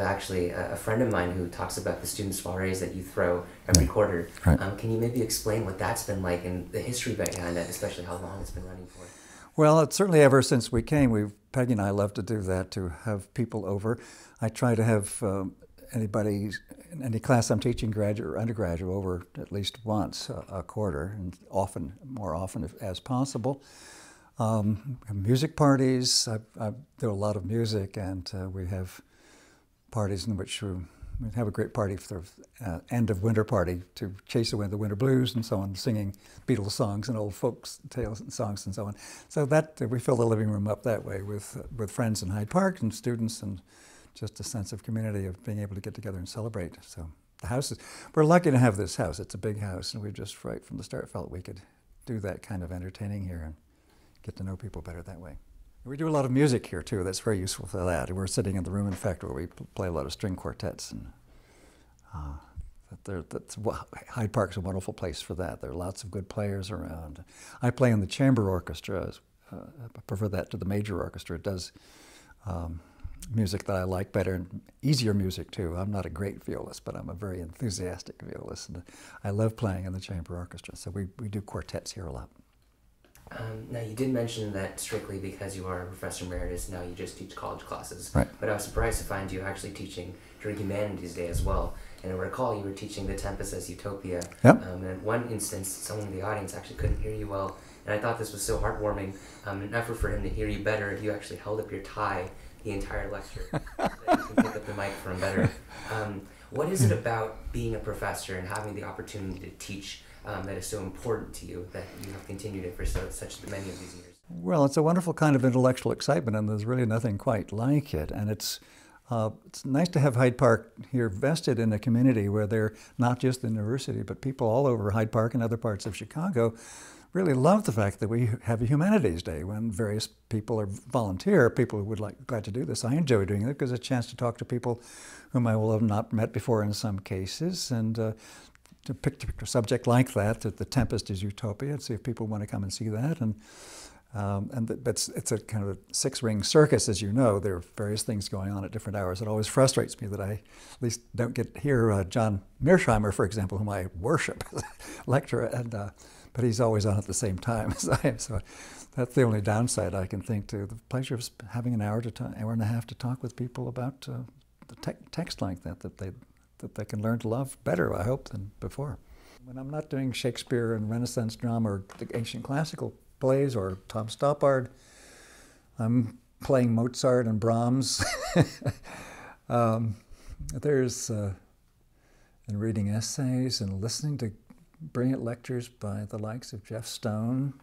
actually a friend of mine who talks about the student soirees that you throw every quarter. Right. Can you maybe explain what that's been like and the history behind that, especially how long it's been running for? Well, it's certainly ever since we came, Peggy and I love to do that, to have people over. I try to have anybody in any class I'm teaching, graduate or undergraduate, over at least once a quarter, and more often as possible. Music parties, I do a lot of music, and we have parties in which we have a great party for the end of winter party to chase away the winter blues and so on, singing Beatles songs and old folk tales and songs and so on. So that we fill the living room up that way with friends in Hyde Park and students, and just a sense of community of being able to get together and celebrate. So the house we're lucky to have this house. It's a big house, and we just right from the start felt we could do that kind of entertaining here and get to know people better that way. We do a lot of music here too. That's very useful for that. We're sitting in the room, in fact, where we play a lot of string quartets, and Hyde Park's a wonderful place for that. There are lots of good players around. I play in the chamber orchestra. I prefer that to the major orchestra. It does music that I like better, and easier music too. I'm not a great violist, but I'm a very enthusiastic violist, and I love playing in the chamber orchestra. So we do quartets here a lot. Now, you did mention that strictly because you are a professor emeritus, now you just teach college classes. Right. But I was surprised to find you actually teaching during Humanities Day as well. And I recall you were teaching The Tempest as Utopia. Yep. And in one instance, someone in the audience actually couldn't hear you well. And I thought this was so heartwarming. In an effort for him to hear you better, you actually held up your tie the entire lecture so that you can pick up the mic from better. What is it about being a professor and having the opportunity to teach that is so important to you that you have continued it for such many of these years? Well, it's a wonderful kind of intellectual excitement, and there's really nothing quite like it. And it's nice to have Hyde Park here vested in a community where they're not just the university, but people all over Hyde Park and other parts of Chicago really love the fact that we have a Humanities Day when various people are volunteer, people who would glad to do this. I enjoy doing it because it's a chance to talk to people whom I will have not met before in some cases, and to pick a subject like that The Tempest is Utopia, and see if people want to come and see that. It's a kind of a six-ring circus, as you know. There are various things going on at different hours. It always frustrates me that I at least don't get to hear John Mearsheimer, for example, whom I worship as a lecturer, but he's always on at the same time as I am. So that's the only downside I can think to the pleasure of having an hour and a half to talk with people about the text like that they can learn to love better, I hope, than before. When I'm not doing Shakespeare and Renaissance drama or the ancient classical plays or Tom Stoppard, I'm playing Mozart and Brahms. There's and reading essays and listening to brilliant lectures by the likes of Jeff Stone,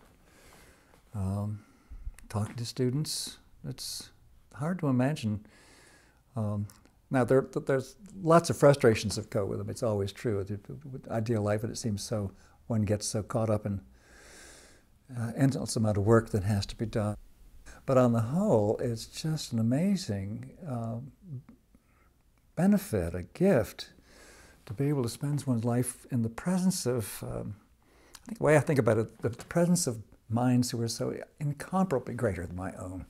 talking to students. It's hard to imagine. Now, there's lots of frustrations that go with them. It's always true. With ideal life, it seems so, one gets so caught up in endless amount of work that has to be done. But on the whole, it's just an amazing benefit, a gift, to be able to spend one's life in the presence of, I think the way I think about it, the presence of minds who are so incomparably greater than my own.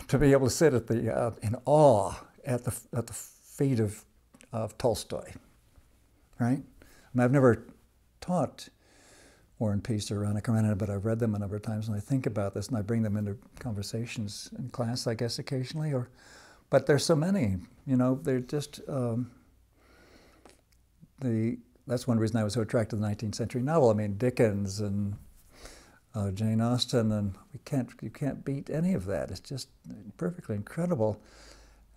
To be able to sit at in awe at the feet of Tolstoy, right? And I've never taught War and Peace or Anna Karenina, but I've read them a number of times, and I think about this, and I bring them into conversations in class, I guess, occasionally. But there's so many, you know. They're just that's one reason I was so attracted to the 19th century novel. I mean, Dickens and Jane Austen, and you can't beat any of that. It's just perfectly incredible.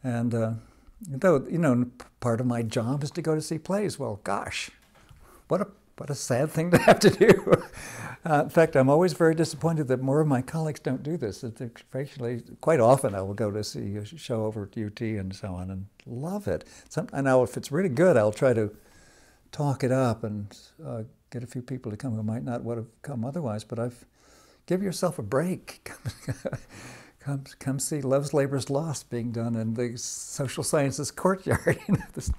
And though, you know, part of my job is to go to see plays. Well, gosh, what a sad thing to have to do. In fact, I'm always very disappointed that more of my colleagues don't do this. Actually, quite often I will go to see a show over at UT and so on and love it. I know if it's really good, I'll try to talk it up and get a few people to come who might not would have come otherwise. But give yourself a break. Come see Love's Labour's Lost being done in the Social Sciences Courtyard, you know, this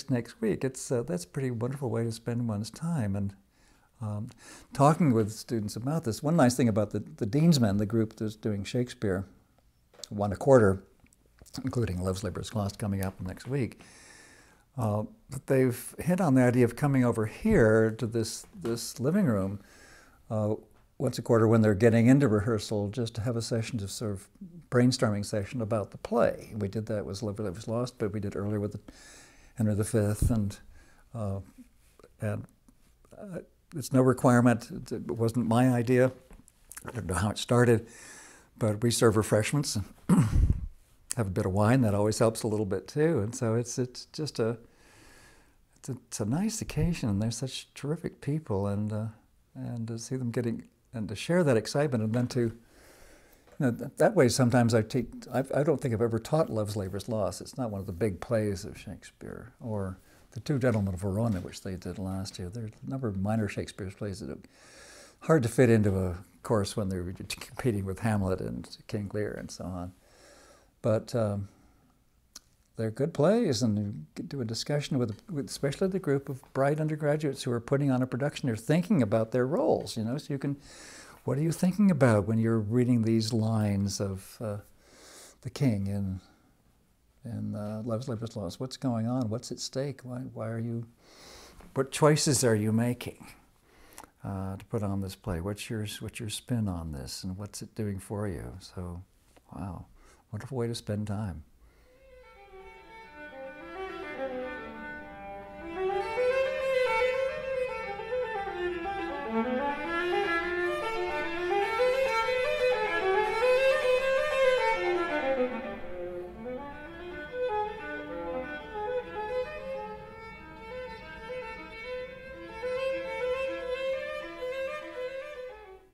next week. That's a pretty wonderful way to spend one's time. And talking with students about this, one nice thing about the Dean's Men, the group that's doing Shakespeare, one a quarter, including Love's Labor's Lost coming up next week. But they've hit on the idea of coming over here to this living room once a quarter when they're getting into rehearsal, just to have a session, to sort of brainstorming session about the play. We did that with Love's Labor's Lost, but we did earlier with Henry V, and it's no requirement. It wasn't my idea. I don't know how it started, but we serve refreshments and have a bit of wine. That always helps a little bit too. And so it's just a nice occasion. They're such terrific people, and to see them getting, and to share that excitement, and then to, that way sometimes I don't think I've ever taught Love's Labor's Lost. It's not one of the big plays of Shakespeare, or The Two Gentlemen of Verona, which they did last year. There are a number of minor Shakespeare plays that are hard to fit into a course when they're competing with Hamlet and King Lear and so on. But they're good plays, and you get to a discussion with especially the group of bright undergraduates who are putting on a production. They're thinking about their roles, so you can, what are you thinking about when you're reading these lines of the king in Love's Labor's Lost? What's going on? What's at stake? Why are you, what choices are you making to put on this play? What's your spin on this, and what's it doing for you? So, wow, wonderful way to spend time.